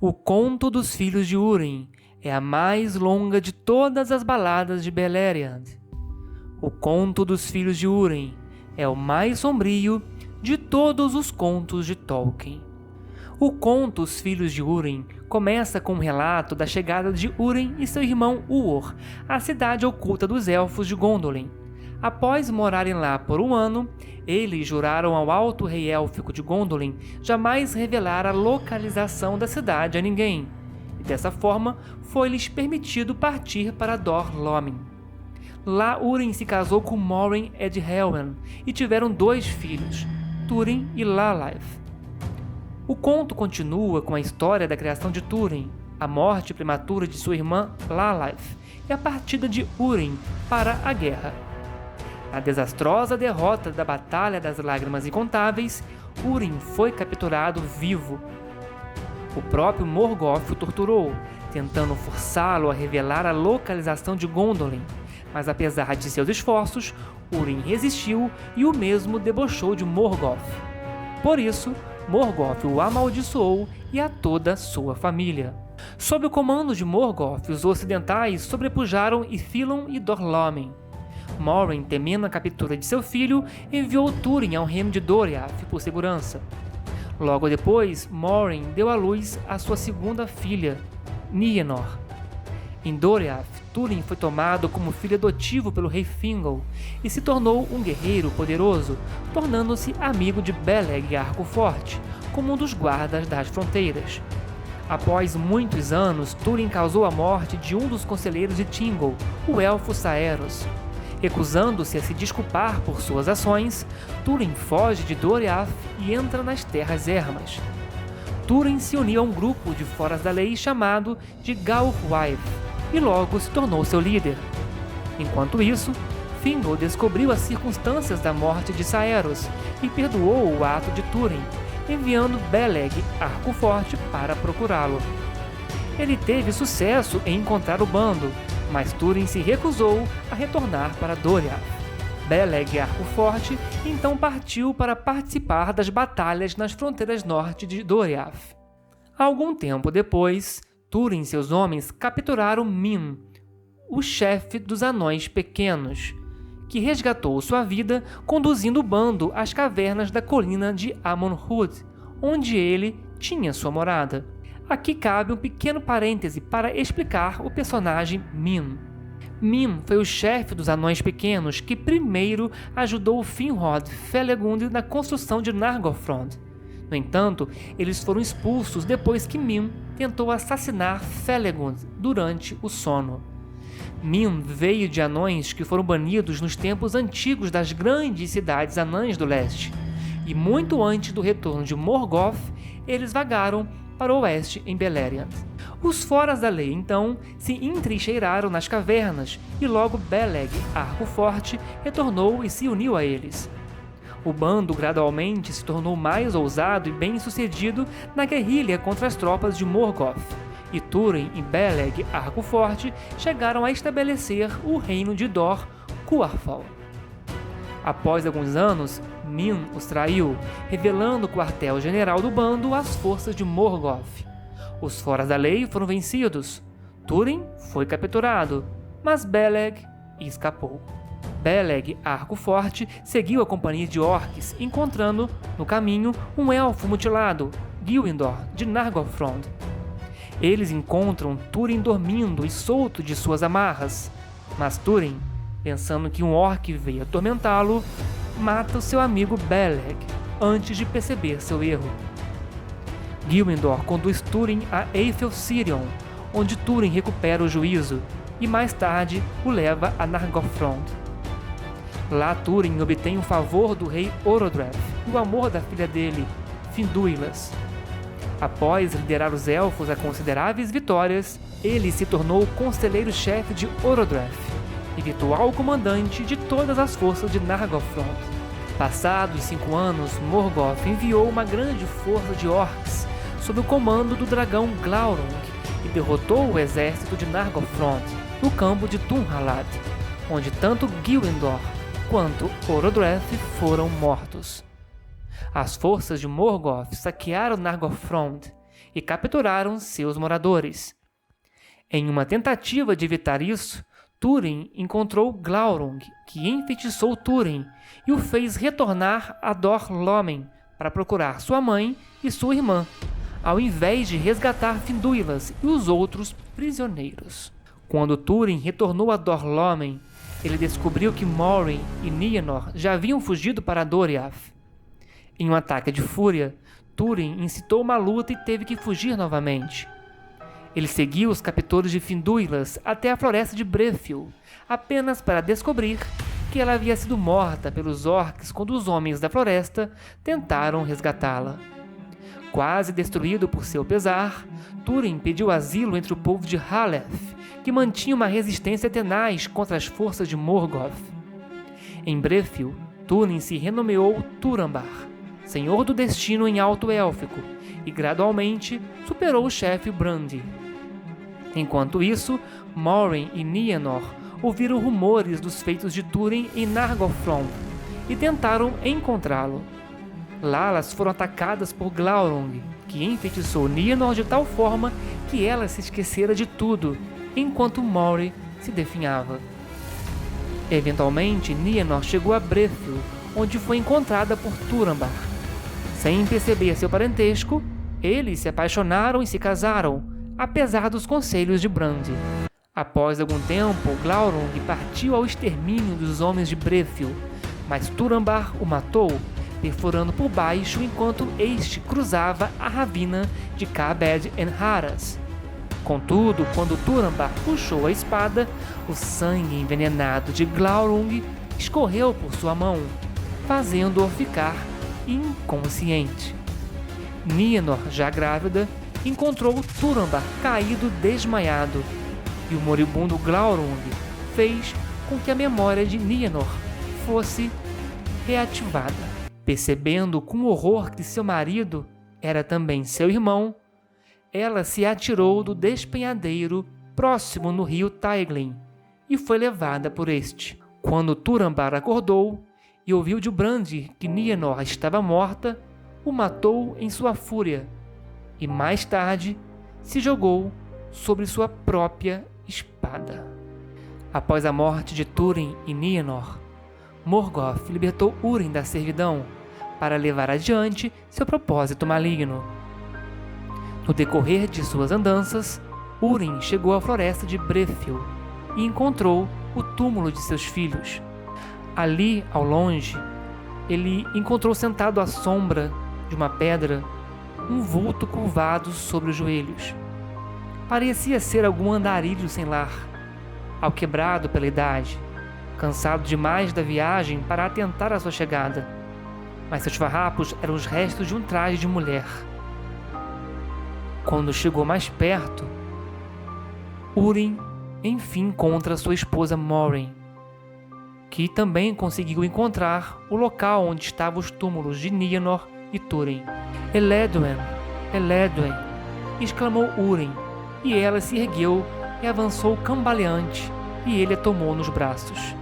O Conto dos Filhos de Húrin é a mais longa de todas as baladas de Beleriand. O Conto dos Filhos de Húrin é o mais sombrio de todos os contos de Tolkien. O conto Os Filhos de Húrin começa com um relato da chegada de Húrin e seu irmão Uor à cidade oculta dos Elfos de Gondolin. Após morarem lá por um ano, eles juraram ao Alto Rei Élfico de Gondolin jamais revelar a localização da cidade a ninguém, e dessa forma foi-lhes permitido partir para Dor Lómin. Lá Húrin se casou com Morin Edhelwen e tiveram 2 filhos, Túrin e Lalaith. O conto continua com a história da criação de Túrin, a morte prematura de sua irmã Lalaith e a partida de Húrin para a guerra. Na desastrosa derrota da Batalha das Lágrimas Incontáveis, Húrin foi capturado vivo. O próprio Morgoth o torturou, tentando forçá-lo a revelar a localização de Gondolin, mas apesar de seus esforços, Húrin resistiu e o mesmo debochou de Morgoth. Por isso, Morgoth o amaldiçoou e a toda sua família. Sob o comando de Morgoth, os ocidentais sobrepujaram Ithilon e Dor Lómin. Morin, temendo a captura de seu filho, enviou Túrin ao reino de Doriath por segurança. Logo depois, Morin deu à luz a sua segunda filha, Nienor. Em Doriath, Túrin foi tomado como filho adotivo pelo rei Thingol e se tornou um guerreiro poderoso, tornando-se amigo de Beleg Arco-Forte, como um dos guardas das fronteiras. Após muitos anos, Túrin causou a morte de um dos conselheiros de Thingol, o elfo Saeros. Recusando-se a se desculpar por suas ações, Túrin foge de Doriath e entra nas Terras Ermas. Túrin se uniu a um grupo de Foras da Lei chamado de Gauthwaith e logo se tornou seu líder. Enquanto isso, Thingol descobriu as circunstâncias da morte de Saeros e perdoou o ato de Túrin, enviando Beleg Arco-Forte para procurá-lo. Ele teve sucesso em encontrar o bando, mas Túrin se recusou a retornar para Doriath. Beleg Arco-Forte então partiu para participar das batalhas nas fronteiras norte de Doriath. Algum tempo depois, Túrin e seus homens capturaram Min, o chefe dos Anões Pequenos, que resgatou sua vida conduzindo o bando às cavernas da colina de Amon-Hud, onde ele tinha sua morada. Aqui cabe um pequeno parêntese para explicar o personagem Min. Min foi o chefe dos Anões Pequenos que primeiro ajudou Finrod Felegund na construção de Nargothrond. No entanto, eles foram expulsos depois que Min tentou assassinar Felegund durante o sono. Min veio de anões que foram banidos nos tempos antigos das grandes cidades anãs do leste, e muito antes do retorno de Morgoth, eles vagaram para o oeste em Beleriand. Os Foras da Lei, então, se entrincheiraram nas cavernas e logo Beleg Arco-Forte retornou e se uniu a eles. O bando gradualmente se tornou mais ousado e bem-sucedido na guerrilha contra as tropas de Morgoth, e Túrin e Beleg Arco-Forte chegaram a estabelecer o reino de Dor Cuarthal. Após alguns anos, Min os traiu, revelando o quartel-general do bando às forças de Morgoth. Os Foras da Lei foram vencidos. Túrin foi capturado, mas Beleg escapou. Beleg Arco-Forte seguiu a companhia de orques, encontrando, no caminho, um elfo mutilado, Gilwindor, de Nargothrond. Eles encontram Túrin dormindo e solto de suas amarras, mas Túrin, pensando que um orc veio atormentá-lo, mata o seu amigo Beleg antes de perceber seu erro. Gilwindor conduz Túrin a Eithel-Sirion, onde Túrin recupera o juízo e mais tarde o leva a Nargothrond. Lá Túrin obtém o favor do rei Orodreth e o amor da filha dele, Finduilas. Após liderar os elfos a consideráveis vitórias, ele se tornou conselheiro-chefe de Orodreth e virtual comandante de todas as forças de Nargothrond. Passados 5 anos, Morgoth enviou uma grande força de orcs sob o comando do dragão Glaurung e derrotou o exército de Nargothrond no campo de Dunhalad, onde tanto Gilwindor quanto Orodreth foram mortos. As forças de Morgoth saquearam Nargothrond e capturaram seus moradores. Em uma tentativa de evitar isso, Túrin encontrou Glaurung, que enfeitiçou Túrin e o fez retornar a Dor Lómen para procurar sua mãe e sua irmã, ao invés de resgatar Finduilas e os outros prisioneiros. Quando Túrin retornou a Dor Lómen, ele descobriu que Morin e Nienor já haviam fugido para Doriath. Em um ataque de fúria, Túrin incitou uma luta e teve que fugir novamente. Ele seguiu os captores de Finduilas até a floresta de Brethil, apenas para descobrir que ela havia sido morta pelos orcs quando os homens da floresta tentaram resgatá-la. Quase destruído por seu pesar, Túrin pediu asilo entre o povo de Haleth, que mantinha uma resistência tenaz contra as forças de Morgoth. Em Brethil, Túrin se renomeou Turambar, Senhor do Destino em Alto Élfico, e gradualmente superou o chefe Brandi. Enquanto isso, Morin e Nienor ouviram rumores dos feitos de Túrin em Nargothrond e tentaram encontrá-lo. Lá elas foram atacadas por Glaurung, que enfeitiçou Nienor de tal forma que ela se esquecera de tudo, enquanto Morin se definhava. Eventualmente, Nienor chegou a Brethil, onde foi encontrada por Turambar. Sem perceber seu parentesco, eles se apaixonaram e se casaram, apesar dos conselhos de Brandi. Após algum tempo, Glaurung partiu ao extermínio dos homens de Brethil, mas Turambar o matou, perfurando por baixo enquanto este cruzava a ravina de Kabed-en-Haras. Contudo, quando Turambar puxou a espada, o sangue envenenado de Glaurung escorreu por sua mão, fazendo-o ficar inconsciente. Nienor, já grávida, encontrou Turambar caído desmaiado, e o moribundo Glaurung fez com que a memória de Nienor fosse reativada. Percebendo com horror que seu marido era também seu irmão, ela se atirou do despenhadeiro próximo no rio Taiglin e foi levada por este. Quando Turambar acordou e ouviu de Brandi que Nienor estava morta, o matou em sua fúria e mais tarde se jogou sobre sua própria espada. Após a morte de Túrin e Nienor, Morgoth libertou Húrin da servidão para levar adiante seu propósito maligno. No decorrer de suas andanças, Húrin chegou à floresta de Brethil e encontrou o túmulo de seus filhos. Ali, ao longe, ele encontrou sentado à sombra de uma pedra um vulto curvado sobre os joelhos. Parecia ser algum andarilho sem lar, alquebrado pela idade, cansado demais da viagem para atentar à sua chegada, mas seus farrapos eram os restos de um traje de mulher. Quando chegou mais perto, Húrin enfim encontra sua esposa Morin, que também conseguiu encontrar o local onde estavam os túmulos de Nienor e Túrin. Eledwen, Eledwen, exclamou Húrin, e ela se ergueu e avançou cambaleante, e ele a tomou nos braços.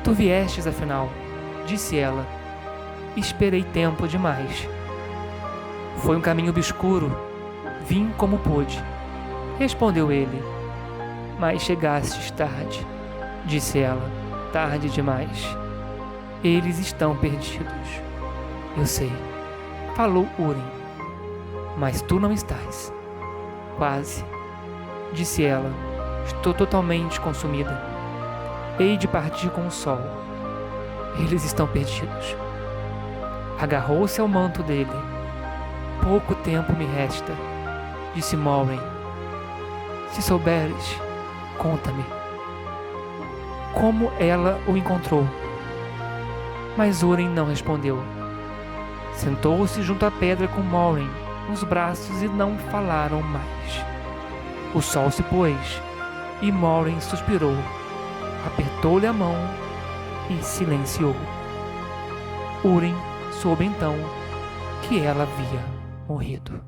Tu viestes, afinal, disse ela. Esperei tempo demais. Foi um caminho obscuro. Vim como pude, respondeu ele. Mas chegastes tarde, disse ela. Tarde demais. Eles estão perdidos. Eu sei, falou Húrin. Mas tu não estás. Quase, disse ela. Estou totalmente consumida. Hei de partir com o sol. Eles estão perdidos. Agarrou-se ao manto dele. Pouco tempo me resta, disse Morin. Se souberes, conta-me. Como ela o encontrou? Mas Húrin não respondeu. Sentou-se junto à pedra com Morin nos braços e não falaram mais. O sol se pôs e Morin suspirou, apertou-lhe a mão e silenciou. Húrin soube então que ela havia morrido.